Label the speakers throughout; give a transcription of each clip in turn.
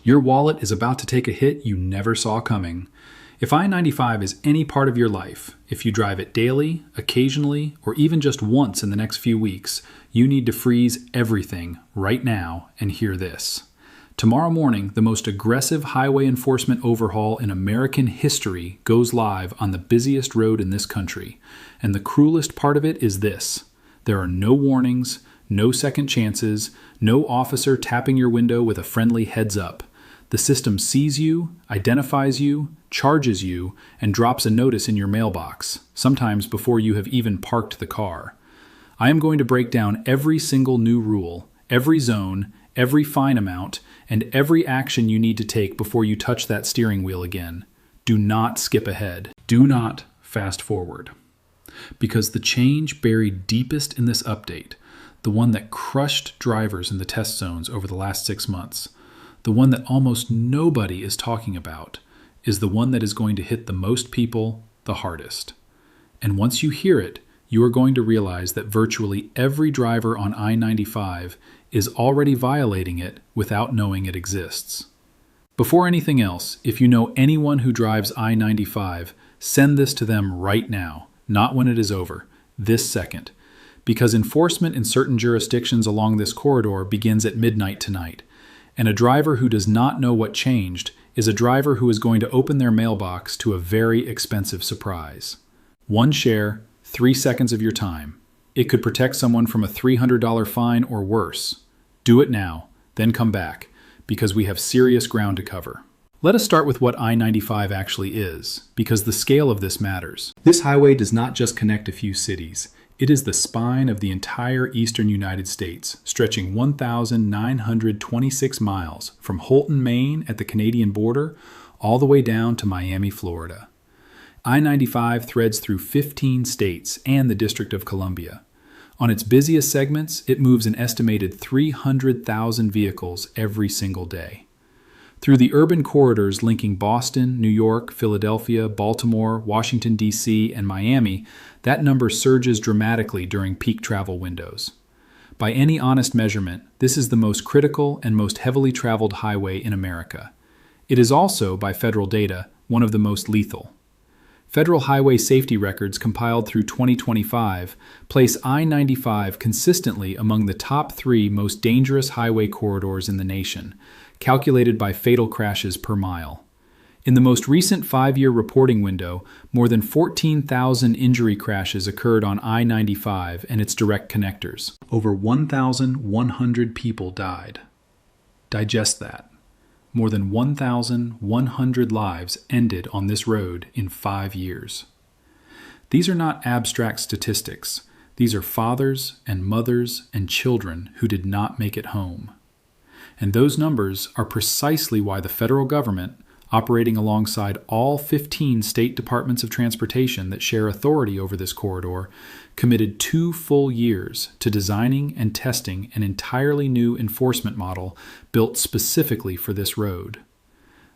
Speaker 1: Your wallet is about to take a hit you never saw coming. If I-95 is any part of your life, if you drive it daily, occasionally, or even just once in the next few weeks, you need to freeze everything right now and hear this. Tomorrow morning, the most aggressive highway enforcement overhaul in American history goes live on the busiest road in this country. And the cruelest part of it is this: there are no warnings, no second chances, no officer tapping your window with a friendly heads up. The system sees you, identifies you, charges you, and drops a notice in your mailbox, sometimes before you have even parked the car. I am going to break down every single new rule, every zone, every fine amount, and every action you need to take before you touch that steering wheel again. Do not skip ahead. Do not fast forward. Because the change buried deepest in this update, the one that crushed drivers in the test zones over the last 6 months, the one that almost nobody is talking about, is the one that is going to hit the most people the hardest. And once you hear it, you are going to realize that virtually every driver on I-95 is already violating it without knowing it exists. Before anything else, if you know anyone who drives I-95, send this to them right now, not when it is over, this second, because enforcement in certain jurisdictions along this corridor begins at midnight tonight, and a driver who does not know what changed is a driver who is going to open their mailbox to a very expensive surprise. One share, 3 seconds of your time. It could protect someone from a $300 fine or worse. Do it now, then come back, because we have serious ground to cover. Let us start with what I-95 actually is, because the scale of this matters. This highway does not just connect a few cities. It is the spine of the entire eastern United States, stretching 1,926 miles from Holton, Maine at the Canadian border, all the way down to Miami, Florida. I-95 threads through 15 states and the District of Columbia. On its busiest segments, it moves an estimated 300,000 vehicles every single day. Through the urban corridors linking Boston, New York, Philadelphia, Baltimore, Washington, D.C., and Miami, that number surges dramatically during peak travel windows. By any honest measurement, this is the most critical and most heavily traveled highway in America. It is also, by federal data, one of the most lethal. Federal highway safety records compiled through 2025 place I-95 consistently among the top 3 most dangerous highway corridors in the nation, calculated by fatal crashes per mile. In the most recent 5-year reporting window, more than 14,000 injury crashes occurred on I-95 and its direct connectors. Over 1,100 people died. Digest that. More than 1,100 lives ended on this road in 5 years. These are not abstract statistics. These are fathers and mothers and children who did not make it home. And those numbers are precisely why the federal government, operating alongside all 15 state departments of transportation that share authority over this corridor, committed 2 full years to designing and testing an entirely new enforcement model built specifically for this road.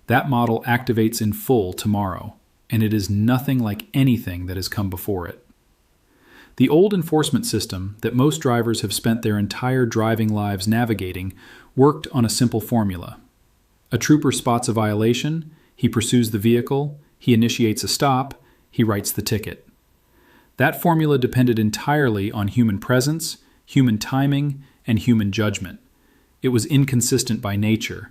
Speaker 1: That model activates in full tomorrow, and it is nothing like anything that has come before it. The old enforcement system that most drivers have spent their entire driving lives navigating worked on a simple formula. A trooper spots a violation, he pursues the vehicle, he initiates a stop, he writes the ticket. That formula depended entirely on human presence, human timing, and human judgment. It was inconsistent by nature.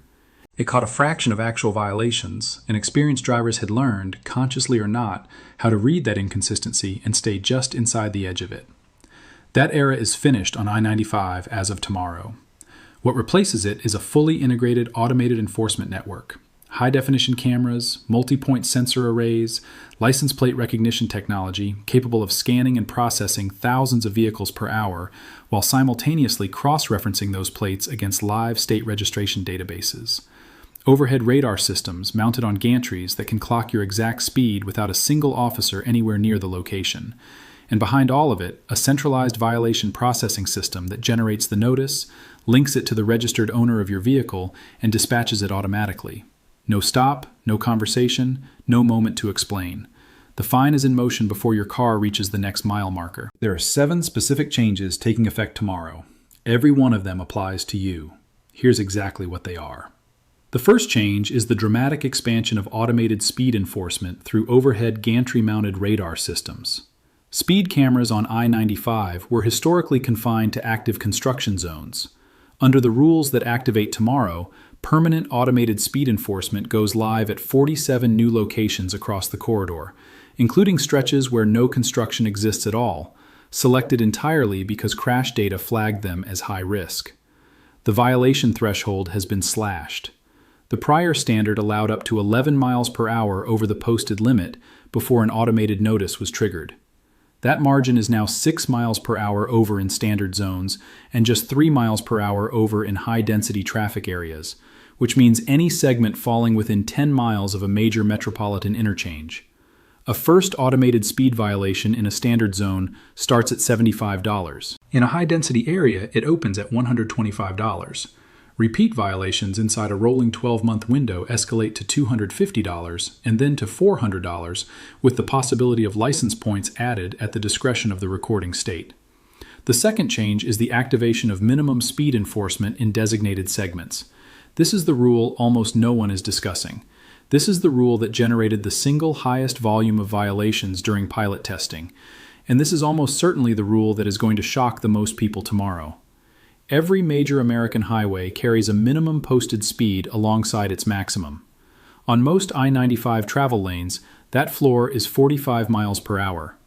Speaker 1: It caught a fraction of actual violations, and experienced drivers had learned, consciously or not, how to read that inconsistency and stay just inside the edge of it. That era is finished on I-95 as of tomorrow. What replaces it is a fully integrated automated enforcement network. High-definition cameras, multi-point sensor arrays, license plate recognition technology capable of scanning and processing thousands of vehicles per hour while simultaneously cross-referencing those plates against live state registration databases. Overhead radar systems mounted on gantries that can clock your exact speed without a single officer anywhere near the location. And behind all of it, a centralized violation processing system that generates the notice, links it to the registered owner of your vehicle, and dispatches it automatically. No stop, no conversation, no moment to explain. The fine is in motion before your car reaches the next mile marker. There are 7 specific changes taking effect tomorrow. Every one of them applies to you. Here's exactly what they are. The first change is the dramatic expansion of automated speed enforcement through overhead gantry-mounted radar systems. Speed cameras on I-95 were historically confined to active construction zones. Under the rules that activate tomorrow, permanent automated speed enforcement goes live at 47 new locations across the corridor, including stretches where no construction exists at all, selected entirely because crash data flagged them as high risk. The violation threshold has been slashed. The prior standard allowed up to 11 miles per hour over the posted limit before an automated notice was triggered. That margin is now 6 miles per hour over in standard zones and just 3 miles per hour over in high-density traffic areas, which means any segment falling within 10 miles of a major metropolitan interchange. A first automated speed violation in a standard zone starts at $75. In a high-density area, it opens at $125. Repeat violations inside a rolling 12-month window escalate to $250 and then to $400, with the possibility of license points added at the discretion of the recording state. The second change is the activation of minimum speed enforcement in designated segments. This is the rule almost no one is discussing. This is the rule that generated the single highest volume of violations during pilot testing, and this is almost certainly the rule that is going to shock the most people tomorrow. Every major American highway carries a minimum posted speed alongside its maximum. On most I-95 travel lanes, that floor is 45 miles per hour.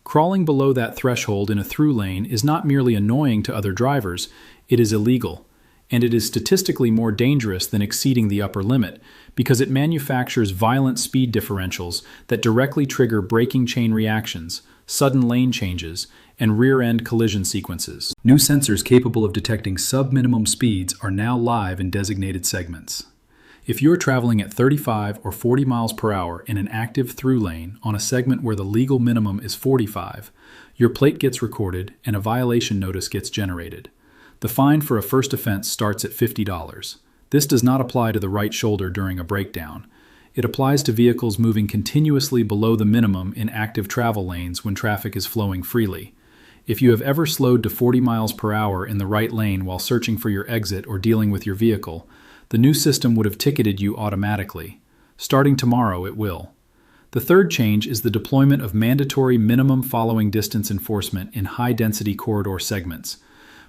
Speaker 1: Crawling below that threshold in a through lane is not merely annoying to other drivers, it is illegal, and it is statistically more dangerous than exceeding the upper limit because it manufactures violent speed differentials that directly trigger braking chain reactions, sudden lane changes, and rear-end collision sequences. New sensors capable of detecting sub-minimum speeds are now live in designated segments. If you're traveling at 35 or 40 miles per hour in an active through lane on a segment where the legal minimum is 45, your plate gets recorded and a violation notice gets generated. The fine for a first offense starts at $50. This does not apply to the right shoulder during a breakdown. It applies to vehicles moving continuously below the minimum in active travel lanes when traffic is flowing freely. If you have ever slowed to 40 miles per hour in the right lane while searching for your exit or dealing with your vehicle, the new system would have ticketed you automatically. Starting tomorrow, it will. The third change is the deployment of mandatory minimum following distance enforcement in high-density corridor segments.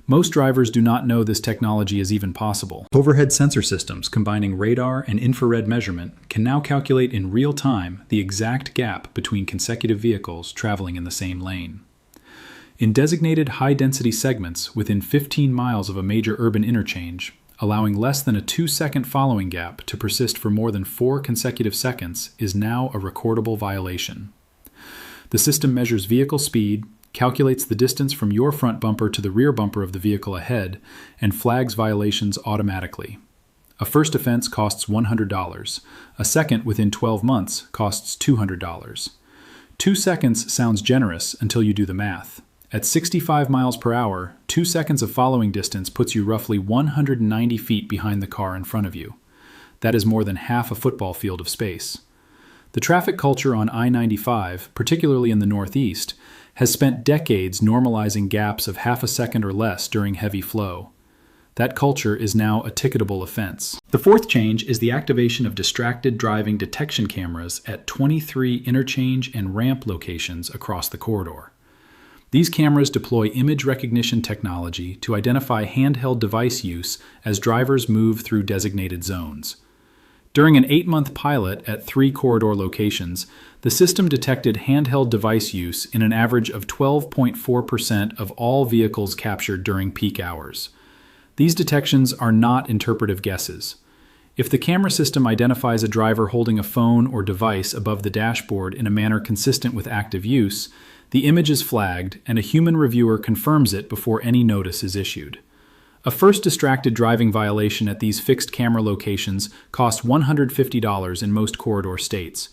Speaker 1: Most drivers do not know this technology is even possible. Overhead sensor systems combining radar and infrared measurement can now calculate in real time the exact gap between consecutive vehicles traveling in the same lane. In designated high-density segments within 15 miles of a major urban interchange, allowing less than a 2-second following gap to persist for more than 4 consecutive seconds is now a recordable violation. The system measures vehicle speed, calculates the distance from your front bumper to the rear bumper of the vehicle ahead, and flags violations automatically. A first offense costs $100. A second within 12 months costs $200. 2 seconds sounds generous until you do the math. At 65 miles per hour, 2 seconds of following distance puts you roughly 190 feet behind the car in front of you. That is more than half a football field of space. The traffic culture on I-95, particularly in the Northeast, has spent decades normalizing gaps of half a second or less during heavy flow. That culture is now a ticketable offense. The fourth change is the activation of distracted driving detection cameras at 23 interchange and ramp locations across the corridor. These cameras deploy image recognition technology to identify handheld device use as drivers move through designated zones. During an 8-month pilot at 3 corridor locations, the system detected handheld device use in an average of 12.4% of all vehicles captured during peak hours. These detections are not interpretive guesses. If the camera system identifies a driver holding a phone or device above the dashboard in a manner consistent with active use, the image is flagged and a human reviewer confirms it before any notice is issued. A first distracted driving violation at these fixed camera locations costs $150 in most corridor states.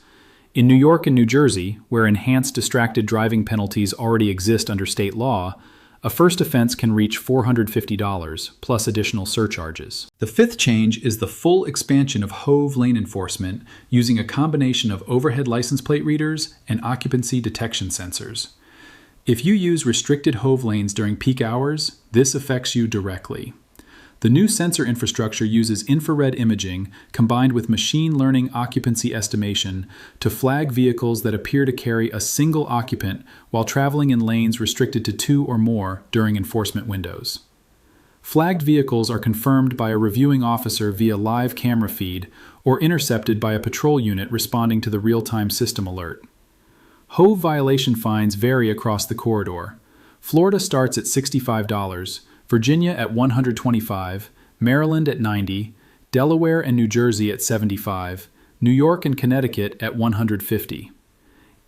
Speaker 1: In New York and New Jersey, where enhanced distracted driving penalties already exist under state law, a first offense can reach $450, plus additional surcharges. The fifth change is the full expansion of HOV lane enforcement using a combination of overhead license plate readers and occupancy detection sensors. If you use restricted HOV lanes during peak hours, this affects you directly. The new sensor infrastructure uses infrared imaging combined with machine learning occupancy estimation to flag vehicles that appear to carry a single occupant while traveling in lanes restricted to 2 or more during enforcement windows. Flagged vehicles are confirmed by a reviewing officer via live camera feed or intercepted by a patrol unit responding to the real-time system alert. HOV violation fines vary across the corridor. Florida starts at $65, Virginia at $125, Maryland at $90, Delaware and New Jersey at $75, New York and Connecticut at $150.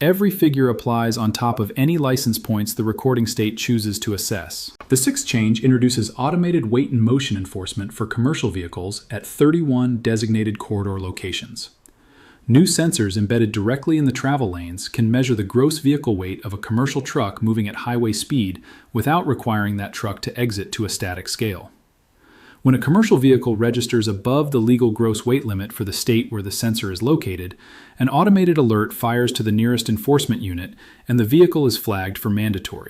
Speaker 1: Every figure applies on top of any license points the recording state chooses to assess. The sixth change introduces automated weight and motion enforcement for commercial vehicles at 31 designated corridor locations. New sensors embedded directly in the travel lanes can measure the gross vehicle weight of a commercial truck moving at highway speed without requiring that truck to exit to a static scale. When a commercial vehicle registers above the legal gross weight limit for the state where the sensor is located, an automated alert fires to the nearest enforcement unit and the vehicle is flagged for mandatory.